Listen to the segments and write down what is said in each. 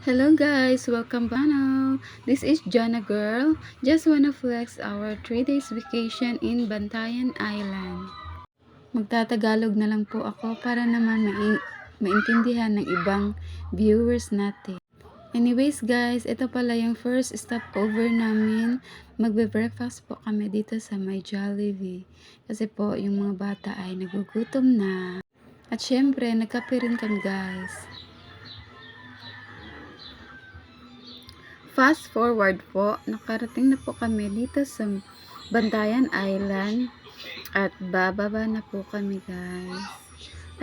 Hello guys, welcome back now. This is Jana Girl. Just wanna flex our 3 days vacation in Bantayan Island. Magtatagalog na lang po ako para naman maintindihan ng ibang viewers natin. Anyways guys, ito pala yung first stopover namin. Magbe-breakfast po kami dito sa may Jollibee. Kasi po yung mga bata ay nagugutom na. At syempre, nagkape rin kami guys. Fast forward po, nakarating na po kami dito sa Bantayan Island at bababa na po kami guys.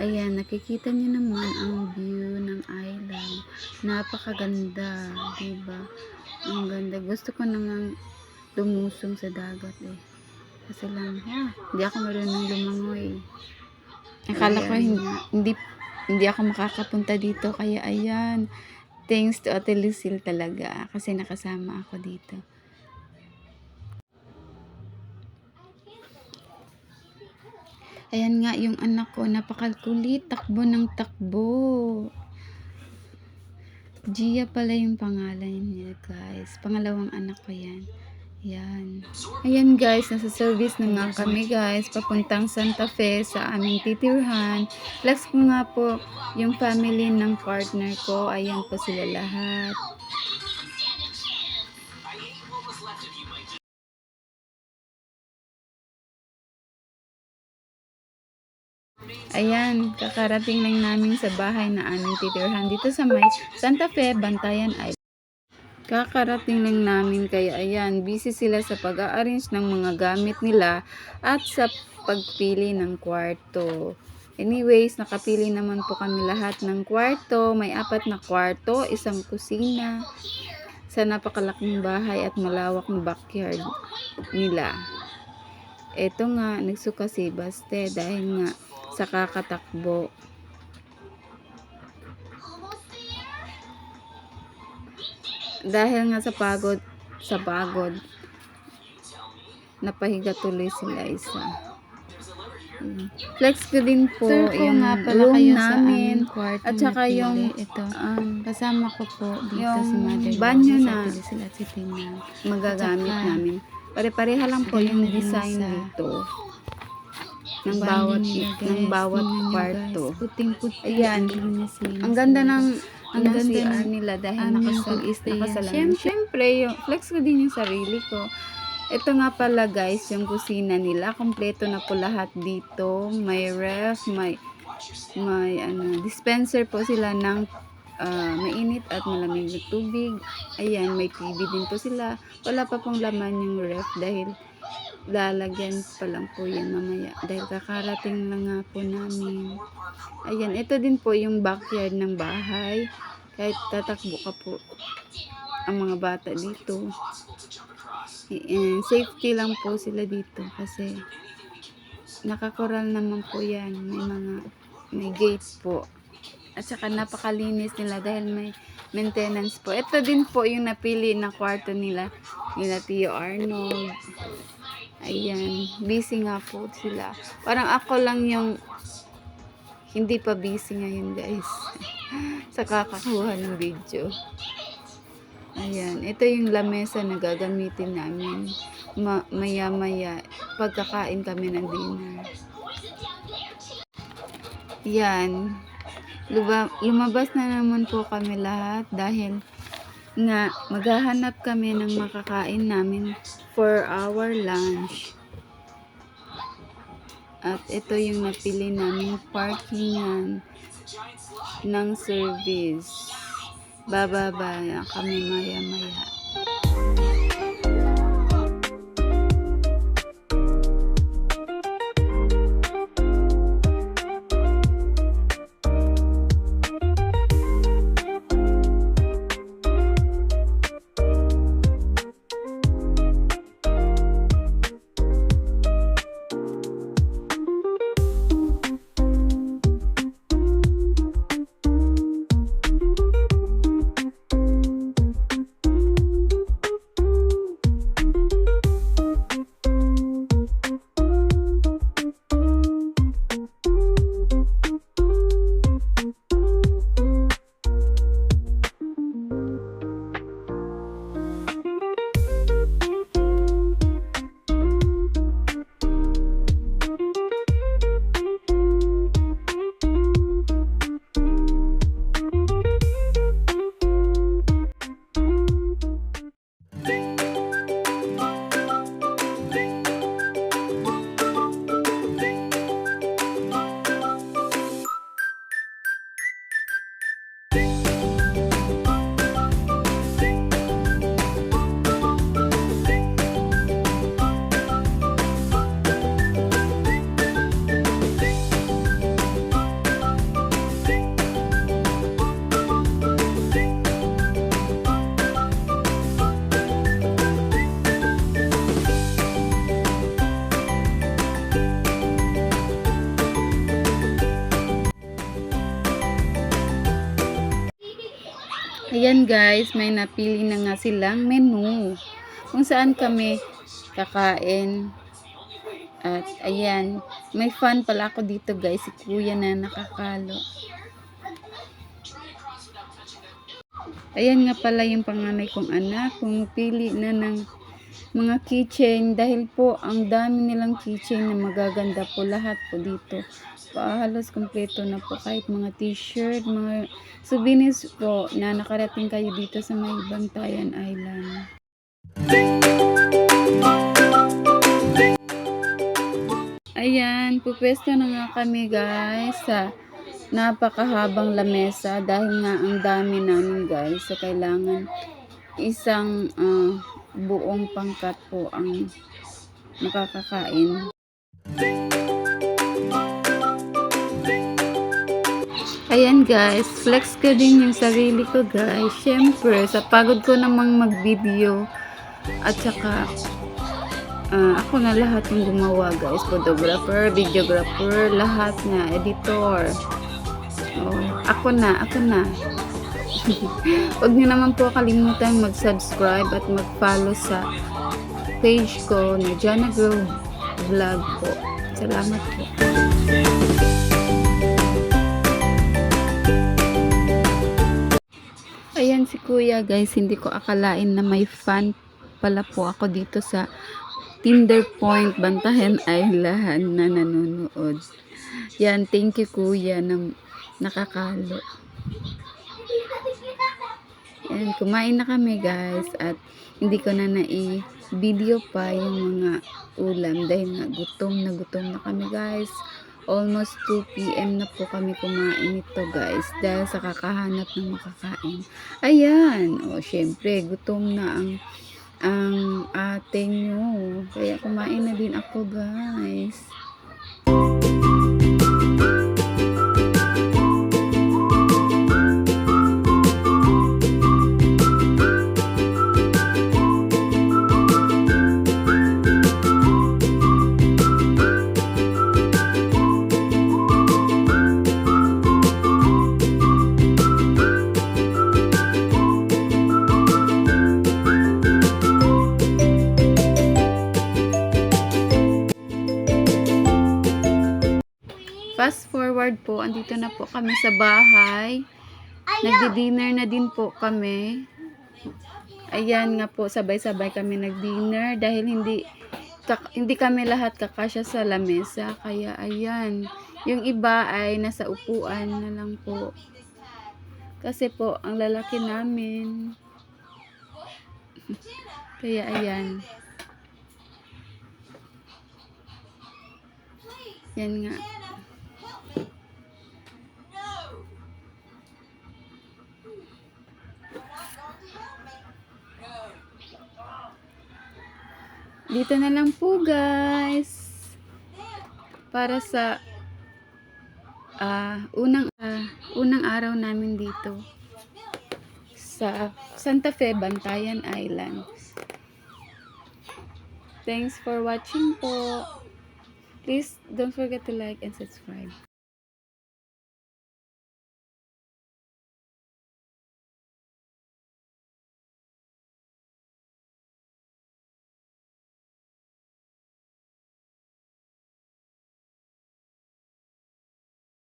Ayan, nakikita niyo naman ang view ng island. Napakaganda, diba? Ang ganda. Gusto ko namang lumusong sa dagat eh. Kasi lang, hindi ako marunong lumangoy. Akala ko hindi ako makakapunta dito kaya ayan. Thanks to Ate Lucille talaga kasi nakasama ako dito. Ayan nga yung anak ko, napakakulit, takbo ng takbo. Gia pala yung pangalan niya guys. Pangalawang anak ko yan. Yan. Ayan guys, nasa service na nga kami guys. Papuntang Santa Fe sa aming titirhan. Flex ko nga po yung family ng partner ko. Ayan po sila lahat. Ayan, kakarating lang namin sa bahay na aming titirhan dito sa may Santa Fe, Bantayan Island. Kakarating lang namin kaya ayan, busy sila sa pag-a-arrange ng mga gamit nila at sa pagpili ng kwarto. Anyways, nakapili naman po kami lahat ng kwarto. May 4 na kwarto, isang kusina, sa napakalaking bahay at malawak na backyard nila. Ito nga, nagsuka si Baste dahil nga sa kakatakbo. Dahil nga sa pagod, napahiga tuloy sila isa. Flex ko din po yung room namin at saka yung kasama ko po dito si Mother banyo na magagamit namin. Pare-pareha lang po yung design dito ng bawat kwarto. Ayan, ang ganda ng CR nila dahil nakasalamin. Siyempre, yung flex ko din yung sarili ko. Ito nga pala guys, yung kusina nila. Kompleto na po lahat dito. May ref, may dispenser po sila ng mainit at malamig na tubig. Ayan, may TV din po sila. Wala pa pong laman yung ref dahil lalagyan pa lang po yan mamaya dahil kakarating lang nga po namin. Ayan, ito din po yung backyard ng bahay. Kahit tatakbo ka po ang mga bata dito, safety lang po sila dito kasi nakakoral naman po yan. May gate po at saka napakalinis nila dahil may maintenance po. Ito din po yung napili na kwarto nila Tio Arnold. Ayan, busy nga po sila. Parang ako lang yung hindi pa busy ngayon guys sa kakakuha ng video. Ayan, ito yung lamesa na gagamitin namin maya-maya pagkakain kami ng dinner. Yan, lumabas na naman po kami lahat dahil nga maghahanap kami ng makakain namin for our lunch. At ito yung napili namin parkingan ng service. Bababa kami maya-maya. Ayan guys, may napili na nga silang menu kung saan kami kakain. At ayan, may fan pala ako dito guys, si kuya na nakakalo. Ayan nga pala yung panganay kong anak, pumipili na ng mga keychain dahil po ang dami nilang keychain na magaganda po, lahat po dito. Halos kompleto na po, kahit mga t-shirt, mga souvenirs po na nakarating kayo dito sa may Bantayan Island. Ayan, pupwesto na nga kami guys sa napakahabang lamesa dahil nga ang dami namin guys. So kailangan isang buong pangkat po ang makakakain. Ayan guys, flex ko din yung sarili ko guys. Syempre, sa pagod ko namang mag-video at saka ako na lahat yung gumawa guys, photographer, videographer, lahat na, editor. Ako na. Huwag niyo naman po kalimutan mag-subscribe at mag-follow sa page ko na Jana Girl Vlog po. Salamat po. Ayan si kuya guys, hindi ko akalain na may fan pala po ako dito sa Tinder Point, Bantayan Island na nanonood. Yan, thank you kuya na nakakalo. Yan, kumain na kami guys at hindi ko na nai-video pa yung mga ulam dahil nga gutom na kami guys. Almost 2 PM na po kami kumain ito guys dahil sa kakahanap ng makakain. Ayan, syempre gutom na ang ate nyo. Kaya kumain na din ako guys. Fast forward po, andito na po kami sa bahay. Nagdi-dinner na din po kami. Ayan nga po, sabay-sabay kami nag-dinner dahil hindi kami lahat kakasya sa lamesa. Kaya ayan, yung iba ay nasa upuan na lang po. Kasi po, ang lalaki namin. Kaya ayan. Yan nga. Dito na lang po guys para sa unang araw namin dito sa Santa Fe, Bantayan Island. Thanks for watching po. Please don't forget to like and subscribe.